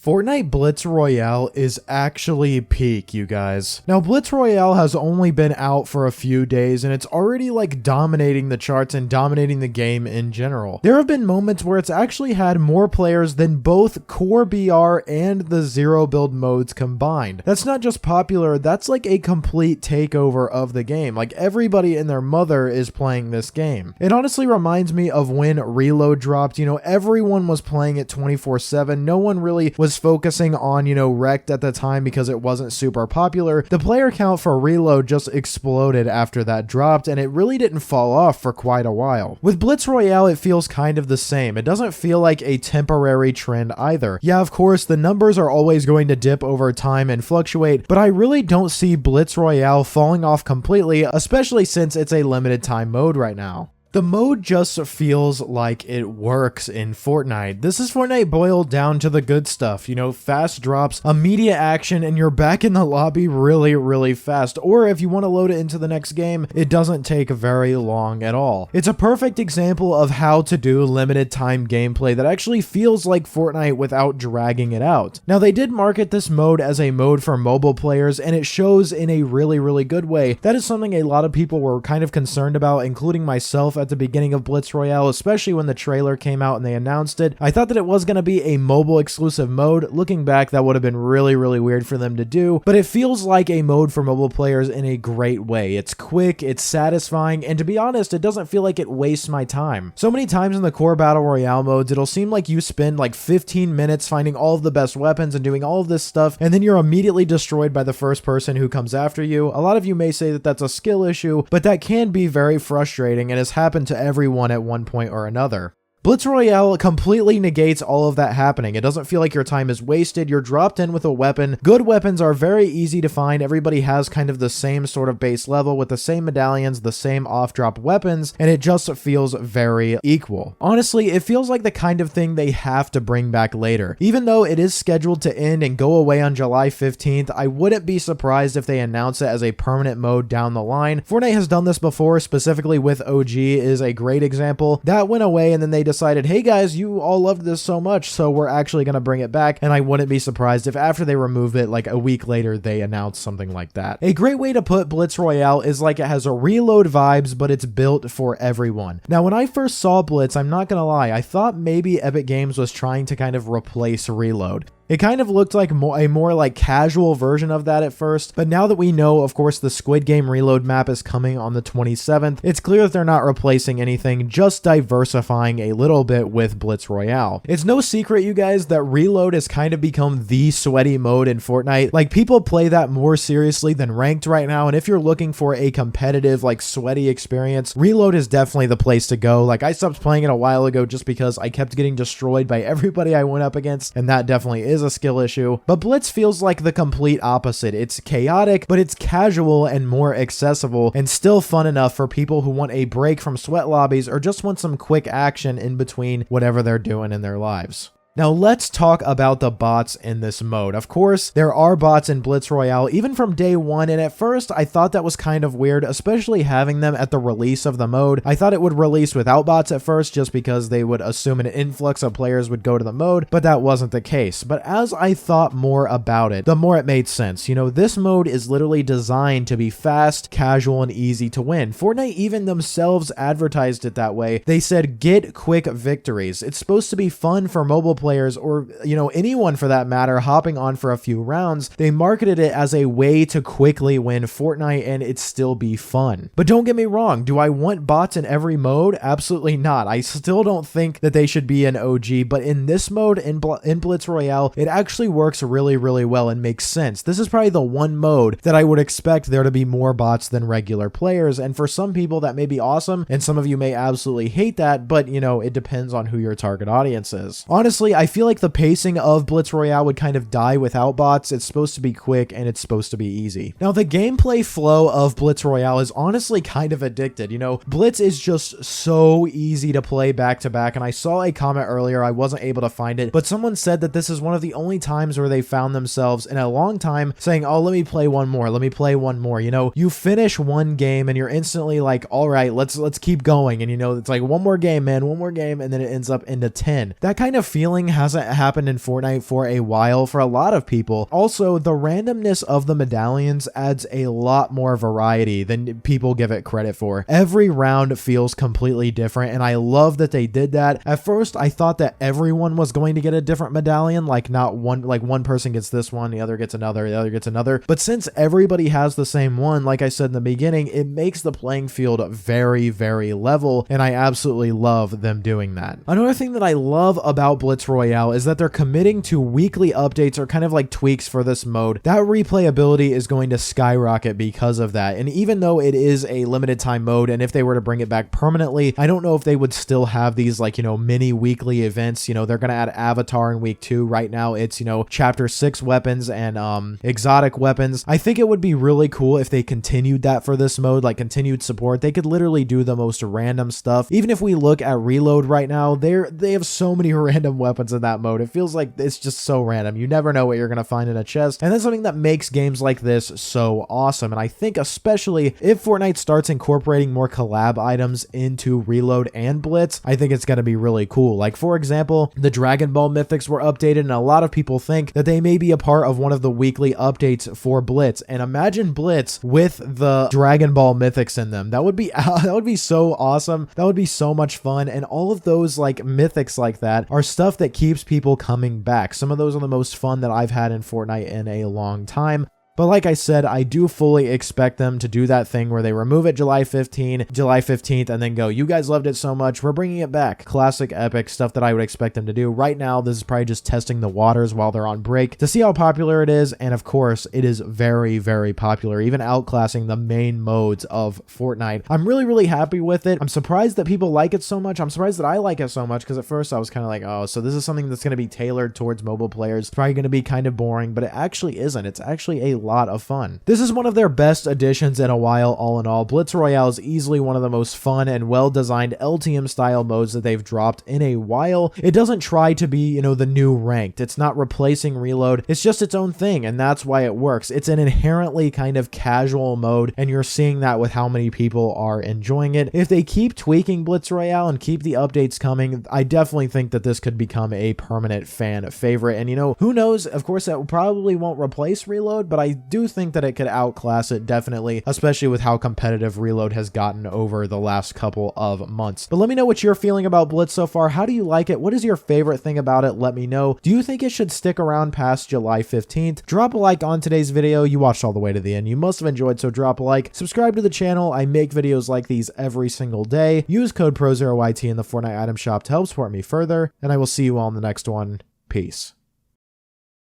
Fortnite Blitz Royale is actually peak, you guys. Now, Blitz Royale has only been out for a few days, and it's already like dominating the charts and dominating the game in general. There have been moments where it's actually had more players than both core BR and the zero build modes combined. That's not just popular, that's like a complete takeover of the game. Like everybody and their mother is playing this game. It honestly reminds me of when Reload dropped. You know, everyone was playing it 24/7. No one really was focusing on, Wrecked at the time because it wasn't super popular. The player count for Reload just exploded after that dropped, and it really didn't fall off for quite a while. With Blitz Royale, it feels kind of the same. It doesn't feel like a temporary trend either. Yeah, of course, the numbers are always going to dip over time and fluctuate, but I really don't see Blitz Royale falling off completely, especially since it's a limited time mode right now. The mode just feels like it works in Fortnite. This is Fortnite boiled down to the good stuff, fast drops, immediate action, and you're back in the lobby really, really fast. Or if you want to load it into the next game, it doesn't take very long at all. It's a perfect example of how to do limited time gameplay that actually feels like Fortnite without dragging it out. Now, they did market this mode as a mode for mobile players, and it shows in a really, really good way. That is something a lot of people were kind of concerned about, including myself at the beginning of Blitz Royale, especially when the trailer came out and they announced it. I thought that it was going to be a mobile exclusive mode. Looking back, that would have been really, really weird for them to do, but it feels like a mode for mobile players in a great way. It's quick, it's satisfying, and to be honest, it doesn't feel like it wastes my time. So many times in the core battle royale modes, it'll seem like you spend like 15 minutes finding all of the best weapons and doing all of this stuff, and then you're immediately destroyed by the first person who comes after you. A lot of you may say that that's a skill issue, but that can be very frustrating and has happened to everyone at one point or another. Blitz Royale completely negates all of that happening. It doesn't feel like your time is wasted. You're dropped in with a weapon. Good weapons are very easy to find. Everybody has kind of the same sort of base level with the same medallions, the same off-drop weapons, and it just feels very equal. Honestly, it feels like the kind of thing they have to bring back later. Even though it is scheduled to end and go away on July 15th, I wouldn't be surprised if they announce it as a permanent mode down the line. Fortnite has done this before, specifically with OG is a great example. That went away and then they decided, hey guys, you all loved this so much, so we're actually going to bring it back, and I wouldn't be surprised if after they remove it, like a week later, they announce something like that. A great way to put Blitz Royale is like it has a Reload vibes, but it's built for everyone. Now, when I first saw Blitz, I'm not going to lie, I thought maybe Epic Games was trying to kind of replace Reload. It kind of looked like a more like casual version of that at first, but now that we know, of course, the Squid Game Reload map is coming on the 27th, it's clear that they're not replacing anything, just diversifying a little bit with Blitz Royale. It's no secret, you guys, that Reload has kind of become the sweaty mode in Fortnite. Like, people play that more seriously than Ranked right now, and if you're looking for a competitive, like, sweaty experience, Reload is definitely the place to go. Like, I stopped playing it a while ago just because I kept getting destroyed by everybody I went up against, and that definitely is a skill issue. But Blitz feels like the complete opposite. It's chaotic, but it's casual and more accessible, and still fun enough for people who want a break from sweat lobbies or just want some quick action in between whatever they're doing in their lives. Now let's talk about the bots in this mode. Of course, there are bots in Blitz Royale even from day one, and at first I thought that was kind of weird, especially having them at the release of the mode. I thought it would release without bots at first just because they would assume an influx of players would go to the mode, but that wasn't the case. But as I thought more about it, the more it made sense. This mode is literally designed to be fast, casual, and easy to win. Fortnite even themselves advertised it that way. They said, get quick victories. It's supposed to be fun for mobile players or, anyone for that matter, hopping on for a few rounds. They marketed it as a way to quickly win Fortnite and it still be fun. But don't get me wrong, do I want bots in every mode? Absolutely not. I still don't think that they should be an OG, but in this mode, in Blitz Royale, it actually works really, really well and makes sense. This is probably the one mode that I would expect there to be more bots than regular players, and for some people that may be awesome, and some of you may absolutely hate that, but it depends on who your target audience is. Honestly, I feel like the pacing of Blitz Royale would kind of die without bots. It's supposed to be quick and it's supposed to be easy. Now, the gameplay flow of Blitz Royale is honestly kind of addicted. Blitz is just so easy to play back to back, and I saw a comment earlier, I wasn't able to find it, but someone said that this is one of the only times where they found themselves in a long time saying, oh, let me play one more, let me play one more. You finish one game and you're instantly like, all right, let's keep going, and it's like one more game, man, one more game, and then it ends up into 10. That kind of feeling feeling hasn't happened in Fortnite for a while for a lot of people. Also, the randomness of the medallions adds a lot more variety than people give it credit for. Every round feels completely different, and I love that they did that. At first, I thought that everyone was going to get a different medallion, like not one, like one person gets this one, the other gets another, the other gets another. But since everybody has the same one, like I said in the beginning, it makes the playing field very, very level, and I absolutely love them doing that. Another thing that I love about Blitz Royale is that they're committing to weekly updates or kind of like tweaks for this mode. That replayability is going to skyrocket because of that. And even though it is a limited time mode, and if they were to bring it back permanently, I don't know if they would still have these like, mini weekly events. They're going to add Avatar in week 2. Right now it's, chapter 6 weapons and exotic weapons. I think it would be really cool if they continued that for this mode, like continued support. They could literally do the most random stuff. Even if we look at Reload right now, they have so many random weapons in that mode. It feels like it's just so random. You never know what you're going to find in a chest. And that's something that makes games like this so awesome. And I think especially if Fortnite starts incorporating more collab items into Reload and Blitz, I think it's going to be really cool. Like for example, the Dragon Ball mythics were updated, and a lot of people think that they may be a part of one of the weekly updates for Blitz. And imagine Blitz with the Dragon Ball mythics in them. That would be so awesome. That would be so much fun. And all of those like mythics like that are stuff that keeps people coming back. Some of those are the most fun that I've had in Fortnite in a long time. But like I said, I do fully expect them to do that thing where they remove it July 15th, and then go, you guys loved it so much, we're bringing it back. Classic epic stuff that I would expect them to do. Right now, this is probably just testing the waters while they're on break to see how popular it is. And of course, it is very, very popular, even outclassing the main modes of Fortnite. I'm really, really happy with it. I'm surprised that people like it so much. I'm surprised that I like it so much, because at first I was kind of like, oh, so this is something that's going to be tailored towards mobile players. It's probably going to be kind of boring, but it actually isn't. It's actually a lot of fun. This is one of their best additions in a while, all in all. Blitz Royale is easily one of the most fun and well-designed LTM style modes that they've dropped in a while. It doesn't try to be, the new ranked. It's not replacing Reload. It's just its own thing, and that's why it works. It's an inherently kind of casual mode, and you're seeing that with how many people are enjoying it. If they keep tweaking Blitz Royale and keep the updates coming, I definitely think that this could become a permanent fan favorite. And who knows? Of course, that probably won't replace Reload, but I do think that it could outclass it, definitely, especially with how competitive Reload has gotten over the last couple of months. But let me know what you're feeling about Blitz so far. How do you like it? What is your favorite thing about it? Let me know. Do you think it should stick around past July 15th? Drop a like on today's video. You watched all the way to the end. You must have enjoyed, so drop a like. Subscribe to the channel. I make videos like these every single day. Use code PROZEROYT in the Fortnite item shop to help support me further, and I will see you all in the next one. Peace.